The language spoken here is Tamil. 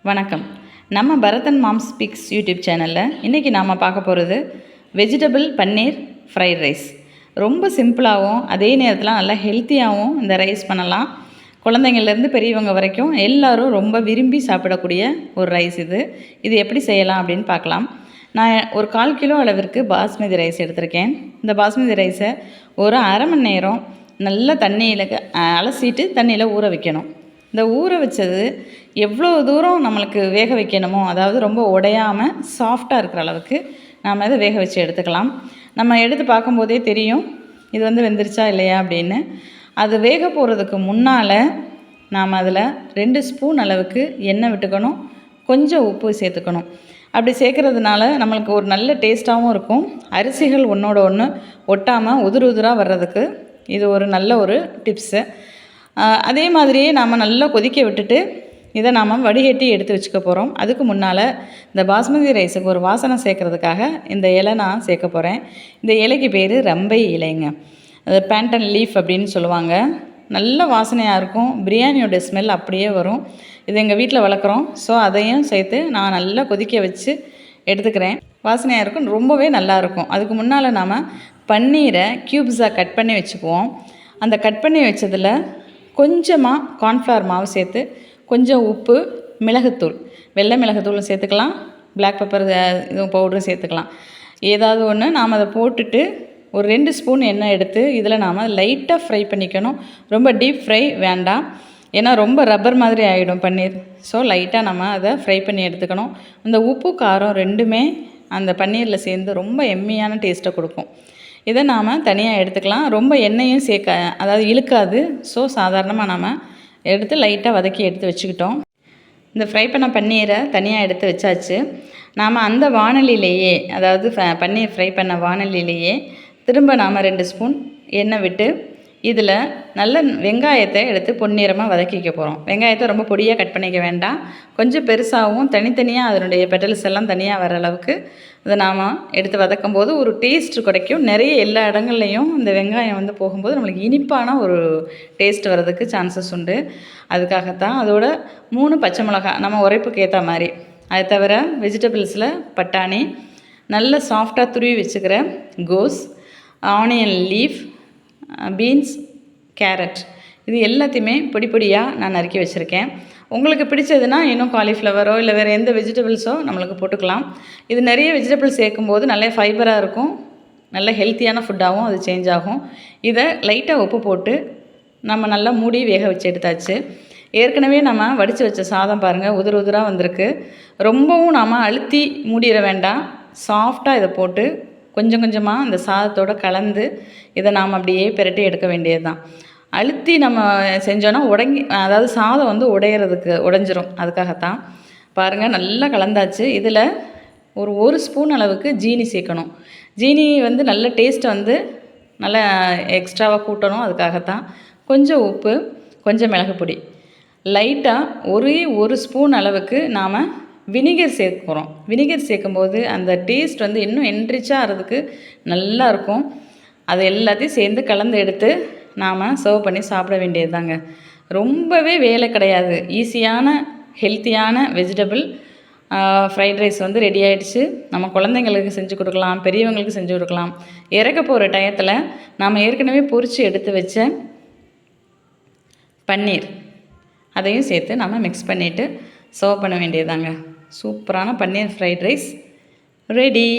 வணக்கம். நம்ம பரதன் மாம்ஸ் பிக்ஸ் யூடியூப் சேனலில் இன்றைக்கி நாம் பார்க்க போகிறது வெஜிடபிள் பன்னீர் ஃப்ரைட் ரைஸ். ரொம்ப சிம்பிளாகவும் அதே நேரத்தில் நல்லா ஹெல்த்தியாகவும் இந்த ரைஸ் பண்ணலாம். குழந்தைங்கள்லேருந்து பெரியவங்க வரைக்கும் எல்லோரும் ரொம்ப விரும்பி சாப்பிடக்கூடிய ஒரு ரைஸ் இது எப்படி செய்யலாம் அப்படின்னு பார்க்கலாம். நான் ஒரு 1/4 கிலோ அளவிற்கு பாஸ்மதி ரைஸ் எடுத்திருக்கேன். இந்த பாஸ்மதி ரைஸை ஒரு அரை மணி நேரம் நல்லா தண்ணியில் அலசிட்டு தண்ணியில் ஊற வைக்கணும். இந்த ஊற வச்சது எவ்வளோ தூரம் நம்மளுக்கு வேக வைக்கணுமோ, அதாவது ரொம்ப உடையாமல் சாஃப்டாக இருக்கிற அளவுக்கு நாம் இதை வேக வச்சு எடுத்துக்கலாம். நம்ம எடுத்து பார்க்கும்போதே தெரியும் இது வெந்துருச்சா இல்லையா அப்படின்னு. அது வேக போகிறதுக்கு முன்னால் நாம் அதில் 2 ஸ்பூன் அளவுக்கு எண்ணெய் விட்டுக்கணும், கொஞ்சம் உப்பு சேர்த்துக்கணும். அப்படி சேர்க்குறதுனால நம்மளுக்கு ஒரு நல்ல டேஸ்ட்டாகவும் இருக்கும். அரிசிகள் ஒன்றோட ஒன்று ஒட்டாமல் உதிராக வர்றதுக்கு இது ஒரு நல்ல ஒரு டிப்ஸு. அதே மாதிரியே நாம் நல்லா கொதிக்க விட்டுட்டு இதை நாம் வடிகட்டி எடுத்து வச்சுக்க போகிறோம். அதுக்கு முன்னால் இந்த பாஸ்மதி ரைஸுக்கு ஒரு வாசனை சேர்க்குறதுக்காக இந்த இலை நான் சேர்க்க போகிறேன். இந்த இலைக்கு பேர் ரம்பை இலைங்க. அது பேண்டன் லீஃப் அப்படின்னு சொல்லுவாங்க. நல்ல வாசனையாக இருக்கும். பிரியாணியோட ஸ்மெல் அப்படியே வரும். இது எங்கள் வீட்டில் வளர்க்குறோம். ஸோ அதையும் சேர்த்து நான் நல்லா கொதிக்க வச்சு எடுத்துக்கிறேன். வாசனையாக இருக்கும், ரொம்பவே நல்லாயிருக்கும். அதுக்கு முன்னால் நாம் பன்னீரை க்யூப்ஸாக கட் பண்ணி வச்சுக்குவோம். அந்த கட் பண்ணி வச்சதில் கொஞ்சமாக கார்ன்ஃப்ளவர் மாவு சேர்த்து, கொஞ்சம் உப்பு, மிளகுத்தூள், வெள்ளை மிளகுத்தூளும் சேர்த்துக்கலாம், பிளாக் பெப்பர் இதுவும் பவுடரும் சேர்த்துக்கலாம். ஏதாவது ஒன்று நாம் அதை போட்டுட்டு ஒரு 2 ஸ்பூன் எண்ணெய் எடுத்து இதில் நாம் லைட்டாக ஃப்ரை பண்ணிக்கணும். ரொம்ப டீப் ஃப்ரை வேண்டாம், ஏன்னா ரொம்ப ரப்பர் மாதிரி ஆகிடும் பன்னீர். ஸோ லைட்டாக நம்ம அதை ஃப்ரை பண்ணி எடுத்துக்கணும். இந்த உப்பு காரம் ரெண்டுமே அந்த பன்னீரில் சேர்ந்து ரொம்ப எம்மியான டேஸ்ட்டை கொடுக்கும். இதை நாம் தனியாக எடுத்துக்கலாம். ரொம்ப எண்ணெயும் அதாவது இழுக்காது. ஸோ சாதாரணமாக நாம் எடுத்து லைட்டாக வதக்கி எடுத்து வச்சுக்கிட்டோம். இந்த ஃப்ரை பண்ண பன்னீரை தனியாக எடுத்து வச்சாச்சு. நாம் அந்த வாணலிலேயே, அதாவது பன்னீர் ஃப்ரை பண்ண வாணலிலேயே திரும்ப நாம் 2 ஸ்பூன் எண்ணெய் விட்டு இதில் நல்ல வெங்காயத்தை எடுத்து பொன்னிறமாக வதக்கிக்க போகிறோம். வெங்காயத்தை ரொம்ப பொடியாக கட் பண்ணிக்க வேண்டாம். கொஞ்சம் பெருசாகவும் தனித்தனியாக அதனுடைய பெட்டல்ஸ் எல்லாம் தனியாக வர அளவுக்கு அதை நாம் எடுத்து வதக்கும் போது ஒரு டேஸ்ட் கிடைக்கும். நிறைய எல்லா இடங்கள்லையும் இந்த வெங்காயம் போகும்போது நம்மளுக்கு இனிப்பான ஒரு டேஸ்ட் வர்றதுக்கு சான்சஸ் உண்டு. அதுக்காகத்தான். அதோட 3 பச்சை மிளகாய் நம்ம உரைப்புக்கு ஏற்ற மாதிரி. அது தவிர வெஜிடபிள்ஸில் பட்டாணி, நல்ல சாஃப்டாக துருவி வச்சுக்கிற கோஸ், ஆனியன் லீஃப், பீன்ஸ், கேரட், இது எல்லாத்தையுமே பொடி பொடியாக நான் நறுக்கி வச்சுருக்கேன். உங்களுக்கு பிடிச்சதுன்னா இன்னும் காலிஃப்ளவரோ இல்லை வேறு எந்த வெஜிடபிள்ஸோ நம்மளுக்கு போட்டுக்கலாம். இது நிறைய வெஜிடபிள்ஸ் சேர்க்கும்போது நல்ல ஃபைபராக இருக்கும், நல்ல ஹெல்த்தியான ஃபுட்டாகவும் அது சேஞ்ச் ஆகும். இதை லைட்டாக உப்பு போட்டு நம்ம நல்லா மூடி வேக வச்சு எடுத்தாச்சு. ஏற்கனவே நம்ம வடித்து வச்ச சாதம் பாருங்கள், உதிராக வந்திருக்கு. ரொம்பவும் நாம் அழுத்தி மூடிட வேண்டாம். சாஃப்டாக இதை போட்டு கொஞ்சம் கொஞ்சமாக அந்த சாதத்தோடு கலந்து இதை நாம் அப்படியே பிரட்டி எடுக்க வேண்டியது தான். அழுத்தி நம்ம செஞ்சோன்னா அதாவது சாதம் உடைஞ்சிரும். அதுக்காகத்தான். பாருங்கள், நல்லா கலந்தாச்சு. இதில் ஒரு ஸ்பூன் அளவுக்கு ஜீனி சேர்க்கணும். ஜீனி நல்ல டேஸ்ட்டை நல்லா எக்ஸ்ட்ராவாக கூட்டணும். அதுக்காகத்தான். கொஞ்சம் உப்பு, கொஞ்சம் மிளகு பொடி, லைட்டாக ஒரு ஸ்பூன் அளவுக்கு நாம் வினிகர் சேர்க்குறோம். வினிகர் சேர்க்கும்போது அந்த டேஸ்ட் இன்னும் என்ரிச்சாக ஆகிறதுக்கு நல்லாயிருக்கும். அது எல்லாத்தையும் சேர்ந்து கலந்து எடுத்து நாம் சர்வ் பண்ணி சாப்பிட வேண்டியது தாங்க. ரொம்பவே வேலை கிடையாது. ஈஸியான ஹெல்த்தியான வெஜிடபிள் ஃப்ரைட் ரைஸ் ரெடி ஆகிடுச்சு. நம்ம குழந்தைங்களுக்கு செஞ்சு கொடுக்கலாம், பெரியவங்களுக்கு செஞ்சு கொடுக்கலாம். இறக்க போகிற டயத்தில் நாம் ஏற்கனவே பொரித்து எடுத்து வச்ச பன்னீர் அதையும் சேர்த்து நம்ம மிக்ஸ் பண்ணிவிட்டு சர்வ் பண்ண வேண்டியதாங்க. சூப்பரான பன்னீர் ஃப்ரைட் ரைஸ் ரெடி.